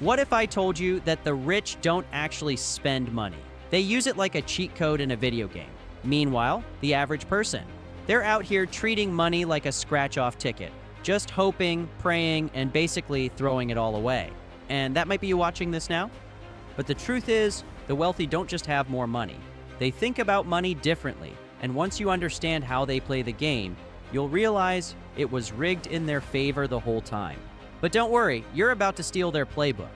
What if I told you that the rich don't actually spend money? They use it like a cheat code in a video game. Meanwhile, the average person, they're out here treating money like a scratch-off ticket, just hoping, praying, and basically throwing it all away. And that might be you watching this now. But the truth is, the wealthy don't just have more money. They think about money differently, and once you understand how they play the game, you'll realize it was rigged in their favor the whole time. But don't worry, you're about to steal their playbook.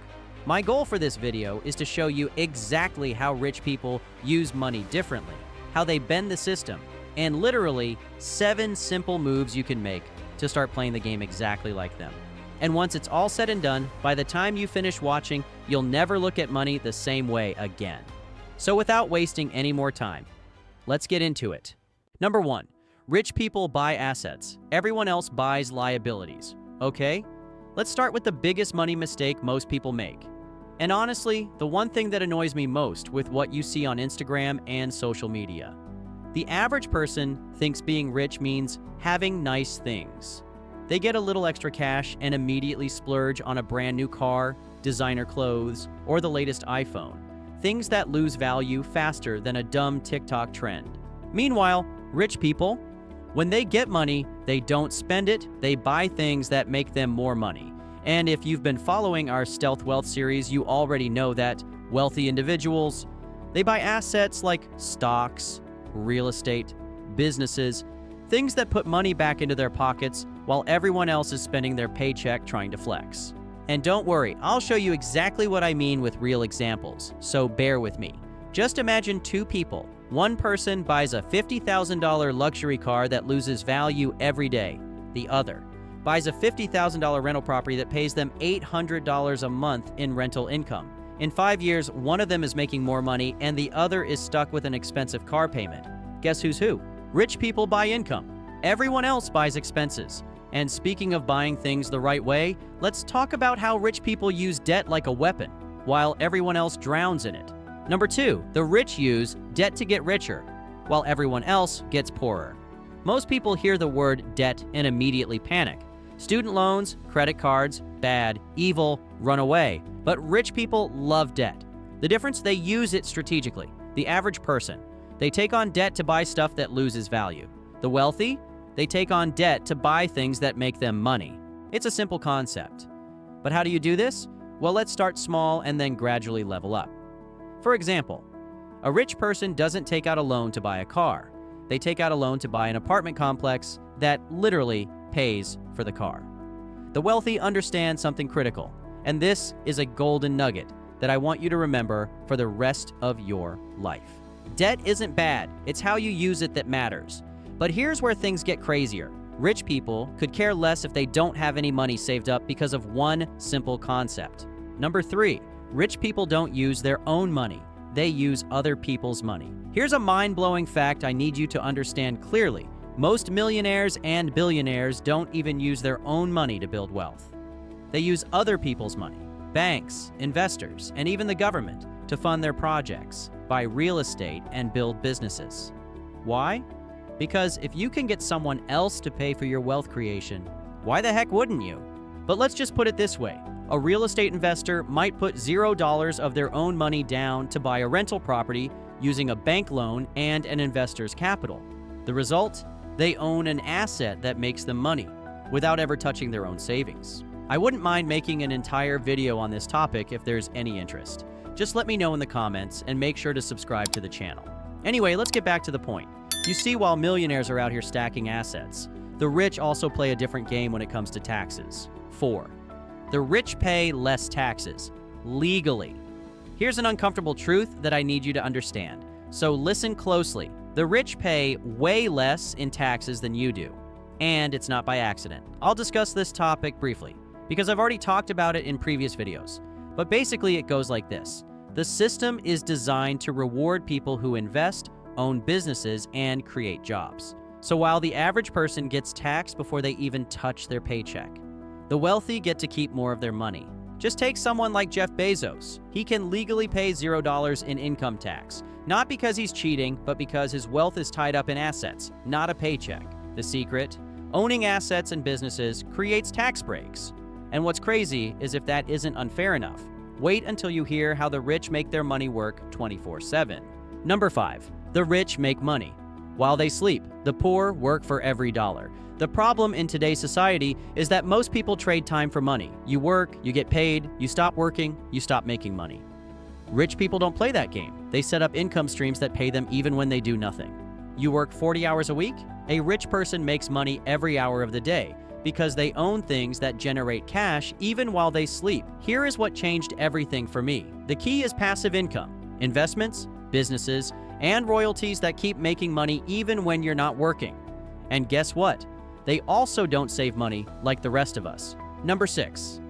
My goal for this video is to show you exactly how rich people use money differently, how they bend the system, and literally 7 simple moves you can make to start playing the game exactly like them. And once it's all said and done, by the time you finish watching, you'll never look at money the same way again. So without wasting any more time, let's get into it. Number 1, rich people buy assets. Everyone else buys liabilities. Okay? Let's start with the biggest money mistake most people make. And honestly, the one thing that annoys me most with what you see on Instagram and social media. The average person thinks being rich means having nice things. They get a little extra cash and immediately splurge on a brand new car, designer clothes, or the latest iPhone. Things that lose value faster than a dumb TikTok trend. Meanwhile, rich people, when they get money, they don't spend it, they buy things that make them more money. And if you've been following our Stealth Wealth series, you already know that wealthy individuals, they buy assets like stocks, real estate, businesses, things that put money back into their pockets while everyone else is spending their paycheck trying to flex. And don't worry, I'll show you exactly what I mean with real examples, so bear with me. Just imagine 2 people. One person buys a $50,000 luxury car that loses value every day. The other buys a $50,000 rental property that pays them $800 a month in rental income. In 5 years, one of them is making more money and the other is stuck with an expensive car payment. Guess who's who? Rich people buy income. Everyone else buys expenses. And speaking of buying things the right way, let's talk about how rich people use debt like a weapon, while everyone else drowns in it. Number 2, the rich use debt to get richer, while everyone else gets poorer. Most people hear the word debt and immediately panic. Student loans, credit cards, bad, evil, run away. But rich people love debt. The difference, they use it strategically. The average person, they take on debt to buy stuff that loses value. The wealthy, they take on debt to buy things that make them money. It's a simple concept. But how do you do this? Well, let's start small and then gradually level up. For example, a rich person doesn't take out a loan to buy a car. They take out a loan to buy an apartment complex that literally pays for the car. The wealthy understand something critical, and this is a golden nugget that I want you to remember for the rest of your life. Debt isn't bad, it's how you use it that matters. But here's where things get crazier. Rich people could care less if they don't have any money saved up because of one simple concept. Number 3, rich people don't use their own money. They use other people's money. Here's a mind-blowing fact I need you to understand clearly. Most millionaires and billionaires don't even use their own money to build wealth. They use other people's money, banks, investors, and even the government to fund their projects, buy real estate, and build businesses. Why? Because if you can get someone else to pay for your wealth creation, why the heck wouldn't you? But let's just put it this way. A real estate investor might put $0 of their own money down to buy a rental property using a bank loan and an investor's capital. The result? They own an asset that makes them money without ever touching their own savings. I wouldn't mind making an entire video on this topic if there's any interest. Just let me know in the comments and make sure to subscribe to the channel. Anyway, let's get back to the point. You see, while millionaires are out here stacking assets, the rich also play a different game when it comes to taxes. 4, the rich pay less taxes, legally. Here's an uncomfortable truth that I need you to understand. So listen closely. The rich pay way less in taxes than you do. And it's not by accident. I'll discuss this topic briefly, because I've already talked about it in previous videos. But basically it goes like this. The system is designed to reward people who invest, own businesses, and create jobs. So while the average person gets taxed before they even touch their paycheck, the wealthy get to keep more of their money. Just take someone like Jeff Bezos. He can legally pay $0 in income tax, not because he's cheating, but because his wealth is tied up in assets, not a paycheck. The secret? Owning assets and businesses creates tax breaks. And what's crazy is if that isn't unfair enough, Wait until you hear how the rich make their money work 24/7. Number 5. The rich make money while they sleep. The poor work for every dollar. The problem in today's society is that most people trade time for money. You work, you get paid, you stop working, you stop making money. Rich people don't play that game. They set up income streams that pay them even when they do nothing. You work 40 hours a week? A rich person makes money every hour of the day because they own things that generate cash even while they sleep. Here is what changed everything for me. The key is passive income, investments, businesses, and royalties that keep making money even when you're not working. And guess what? They also don't save money like the rest of us. Number 6.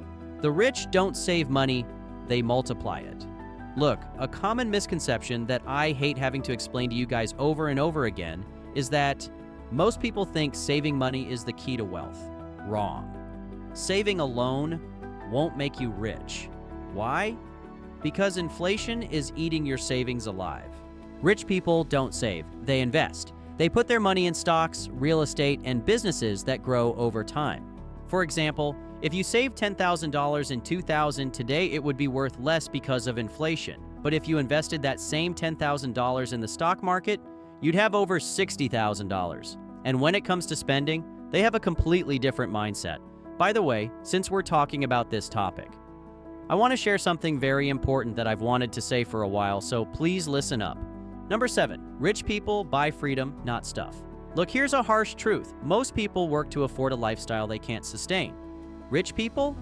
The rich don't save money, they multiply it. Look, a common misconception that I hate having to explain to you guys over and over again is that most people think saving money is the key to wealth. Wrong. Saving alone won't make you rich. Why? Because inflation is eating your savings alive. Rich people don't save, they invest. They put their money in stocks, real estate, and businesses that grow over time. For example, if you save $10,000 in 2000 today, it would be worth less because of inflation. But if you invested that same $10,000 in the stock market, you'd have over $60,000. And when it comes to spending, they have a completely different mindset. By the way, since we're talking about this topic, I want to share something very important that I've wanted to say for a while, so please listen up. Number 7, rich people buy freedom, not stuff. Look, here's a harsh truth. Most people work to afford a lifestyle they can't sustain. Rich people,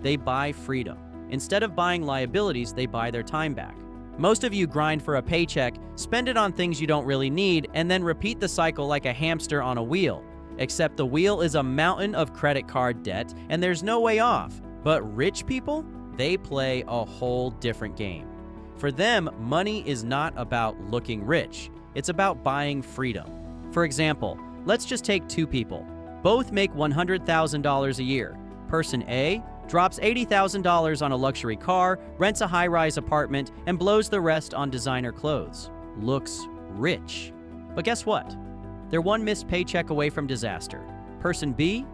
they buy freedom. Instead of buying liabilities, they buy their time back. Most of you grind for a paycheck, spend it on things you don't really need, and then repeat the cycle like a hamster on a wheel. Except the wheel is a mountain of credit card debt, and there's no way off. But rich people, they play a whole different game. For them, money is not about looking rich. It's about buying freedom. For example, let's just take 2 people. Both make $100,000 a year. Person A drops $80,000 on a luxury car, rents a high-rise apartment, and blows the rest on designer clothes. Looks rich. But guess what? They're one missed paycheck away from disaster. Person B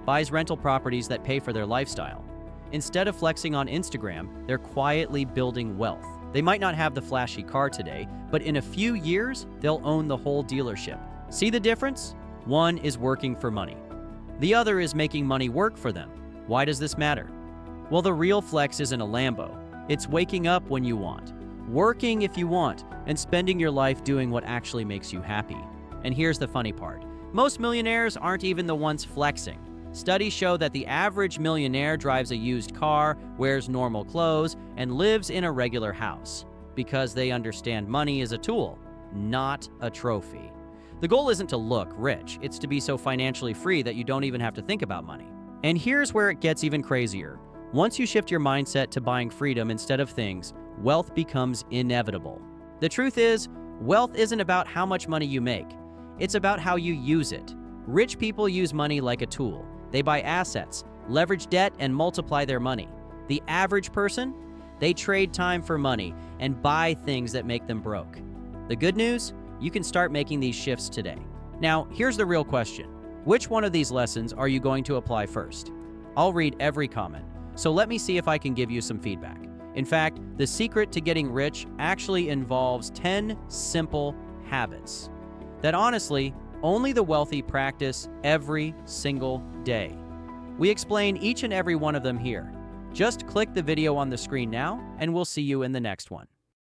buys rental properties that pay for their lifestyle. Instead of flexing on Instagram, they're quietly building wealth. They might not have the flashy car today, but in a few years, they'll own the whole dealership. See the difference? One is working for money. The other is making money work for them. Why does this matter? Well, the real flex isn't a Lambo. It's waking up when you want, working if you want, and spending your life doing what actually makes you happy. And here's the funny part. Most millionaires aren't even the ones flexing. Studies show that the average millionaire drives a used car, wears normal clothes, and lives in a regular house because they understand money is a tool, not a trophy. The goal isn't to look rich, it's to be so financially free that you don't even have to think about money. And here's where it gets even crazier. Once you shift your mindset to buying freedom instead of things, wealth becomes inevitable. The truth is, wealth isn't about how much money you make. It's about how you use it. Rich people use money like a tool. They buy assets, leverage debt, and multiply their money. The average person, they trade time for money and buy things that make them broke. The good news? You can start making these shifts today. Now, here's the real question. Which one of these lessons are you going to apply first? I'll read every comment, so let me see if I can give you some feedback. In fact, the secret to getting rich actually involves 10 simple habits that honestly, only the wealthy practice every single day. We explain each and every one of them here. Just click the video on the screen now, and we'll see you in the next one.